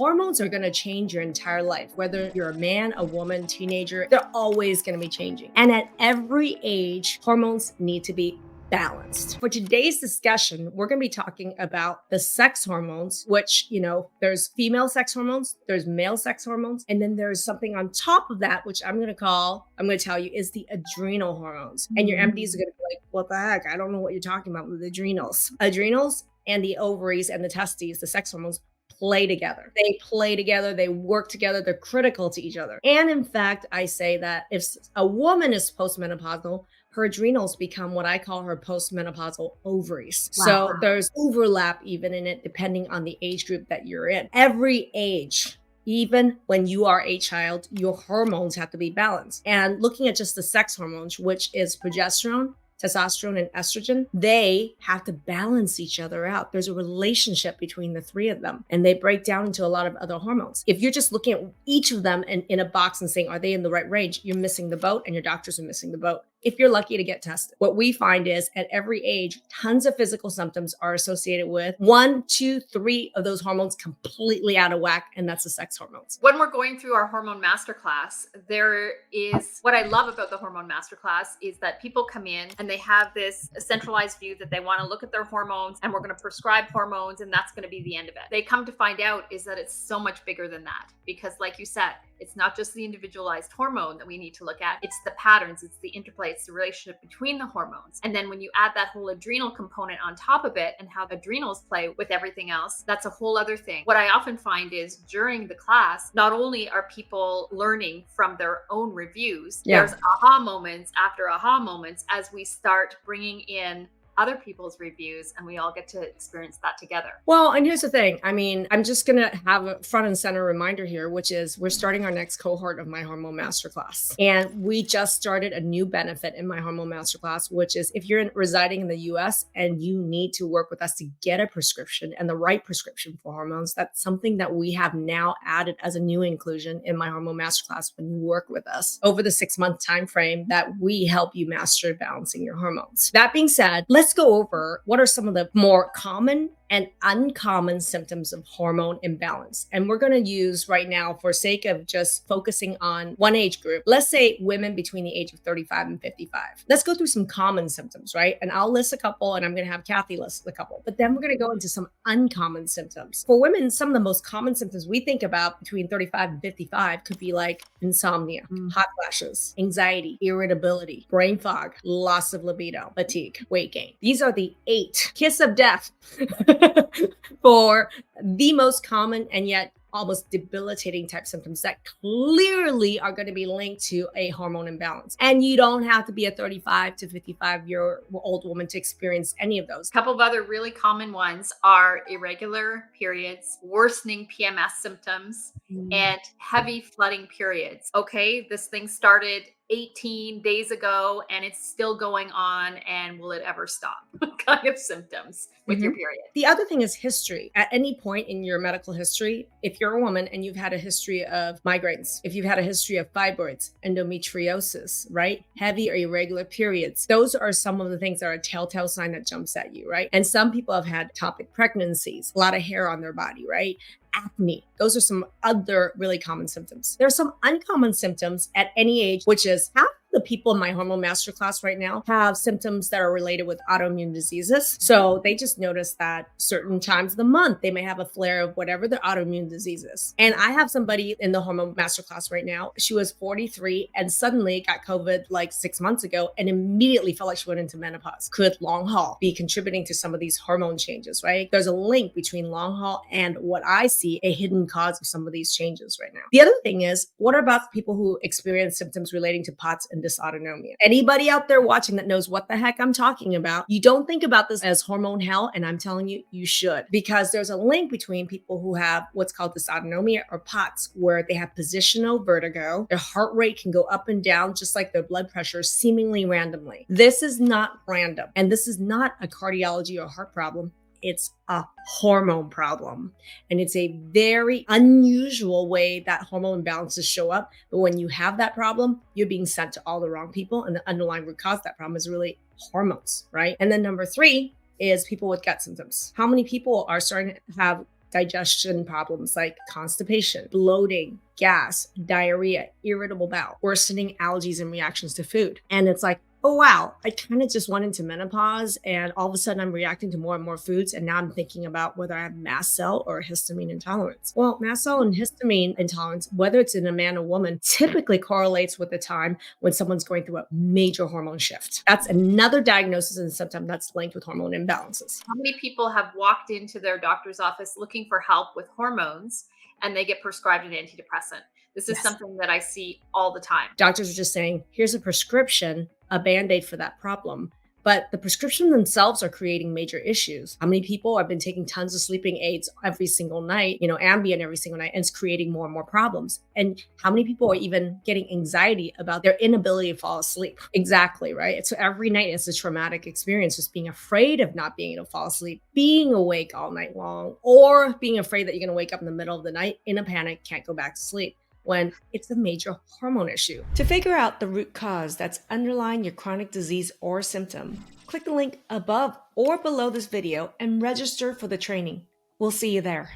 Hormones are going to change your entire life, whether you're a man, a woman, teenager, they're always going to be changing. And at every age, hormones need to be balanced. For today's discussion, we're going to be talking about the sex hormones, which, there's female sex hormones, there's male sex hormones, and then there's something on top of that, which I'm going to tell you is the adrenal hormones. And your MDs are going to be like, what the heck? I don't know what you're talking about with adrenals. Adrenals and the ovaries and the testes, the sex hormones, play together. They play together. They work together. They're critical to each other. And in fact, I say that if a woman is postmenopausal, her adrenals become what I call her postmenopausal ovaries. Wow. So there's overlap even in it, depending on the age group that you're in. Every age, even when you are a child, your hormones have to be balanced. And looking at just the sex hormones, which is progesterone, testosterone, and estrogen, they have to balance each other out. There's a relationship between the three of them, and they break down into a lot of other hormones. If you're just looking at each of them in a box and saying, are they in the right range? You're missing the boat, and your doctors are missing the boat. If you're lucky to get tested, what we find is at every age, tons of physical symptoms are associated with 1, 2, 3 of those hormones completely out of whack, and that's the sex hormones. When we're going through our hormone masterclass, there is what I love about the hormone masterclass is that people come in and they have this centralized view that they want to look at their hormones and we're going to prescribe hormones and that's going to be the end of it. They come to find out is that it's so much bigger than that because, like you said, it's not just the individualized hormone that we need to look at. It's the patterns, it's the interplay, it's the relationship between the hormones. And then when you add that whole adrenal component on top of it and how adrenals play with everything else, that's a whole other thing. What I often find is during the class, not only are people learning from their own reviews, there's aha moments after aha moments as we start bringing in other people's reviews and we all get to experience that together. Well, and here's the thing. I mean, I'm just going to have a front and center reminder here, which is we're starting our next cohort of my Hormone Masterclass. And we just started a new benefit in my Hormone Masterclass, which is if you're residing in the US and you need to work with us to get a prescription and the right prescription for hormones, that's something that we have now added as a new inclusion in my Hormone Masterclass when you work with us over the 6-month time frame that we help you master balancing your hormones. That being said, let's go over what are some of the more common and uncommon symptoms of hormone imbalance. And we're going to use right now, for sake of just focusing on one age group, let's say women between the age of 35 and 55. Let's go through some common symptoms, right? And I'll list a couple and I'm going to have Kathy list a couple, but then we're going to go into some uncommon symptoms. For women, some of the most common symptoms we think about between 35 and 55 could be like insomnia, hot flashes, anxiety, irritability, brain fog, loss of libido, fatigue, weight gain. These are the 8 kiss of death for the most common and yet almost debilitating type symptoms that clearly are going to be linked to a hormone imbalance. And you don't have to be a 35 to 55-year-old woman to experience any of those. A couple of other really common ones are irregular periods, worsening PMS symptoms, and heavy flooding periods. Okay, this thing started 18 days ago and it's still going on, and will it ever stop? Kind of symptoms with your period. The other thing is history. At any point in your medical history, if you're a woman and you've had a history of migraines, if you've had a history of fibroids, endometriosis, right? Heavy or irregular periods, those are some of the things that are a telltale sign that jumps at you, right? And some people have had ectopic pregnancies, a lot of hair on their body, right? Acne. Those are some other really common symptoms. There are some uncommon symptoms at any age, which is half the people in my Hormone Masterclass right now have symptoms that are related with autoimmune diseases. So they just notice that certain times of the month, they may have a flare of whatever their autoimmune disease is. And I have somebody in the Hormone Masterclass right now. She was 43 and suddenly got COVID like 6 months ago and immediately felt like she went into menopause. Could long haul be contributing to some of these hormone changes, right? There's a link between long haul and what I see a hidden cause of some of these changes right now. The other thing is, what about people who experience symptoms relating to POTS and dysautonomia? Anybody out there watching that knows what the heck I'm talking about, you don't think about this as hormone hell, and I'm telling you, you should, because there's a link between people who have what's called dysautonomia or POTS, where they have positional vertigo. Their heart rate can go up and down, just like their blood pressure, seemingly randomly. This is not random, and this is not a cardiology or heart problem. It's a hormone problem. And it's a very unusual way that hormone imbalances show up. But when you have that problem, you're being sent to all the wrong people. And the underlying root cause of that problem is really hormones, right? And then number 3 is people with gut symptoms. How many people are starting to have digestion problems like constipation, bloating, gas, diarrhea, irritable bowel, worsening allergies and reactions to food. And it's like, oh, wow, I kind of just went into menopause and all of a sudden I'm reacting to more and more foods. And now I'm thinking about whether I have mast cell or histamine intolerance. Well, mast cell and histamine intolerance, whether it's in a man or woman, typically correlates with the time when someone's going through a major hormone shift. That's another diagnosis and symptom that's linked with hormone imbalances. How many people have walked into their doctor's office looking for help with hormones and they get prescribed an antidepressant? This is Yes. something that I see all the time. Doctors are just saying, here's a prescription, a band-aid for that problem. But the prescription themselves are creating major issues. How many people have been taking tons of sleeping aids every single night, Ambien every single night, and it's creating more and more problems. And how many people are even getting anxiety about their inability to fall asleep? Exactly, right? So every night it's a traumatic experience, just being afraid of not being able to fall asleep, being awake all night long, or being afraid that you're going to wake up in the middle of the night in a panic, can't go back to sleep, when it's a major hormone issue. To figure out the root cause that's underlying your chronic disease or symptom, click the link above or below this video and register for the training. We'll see you there.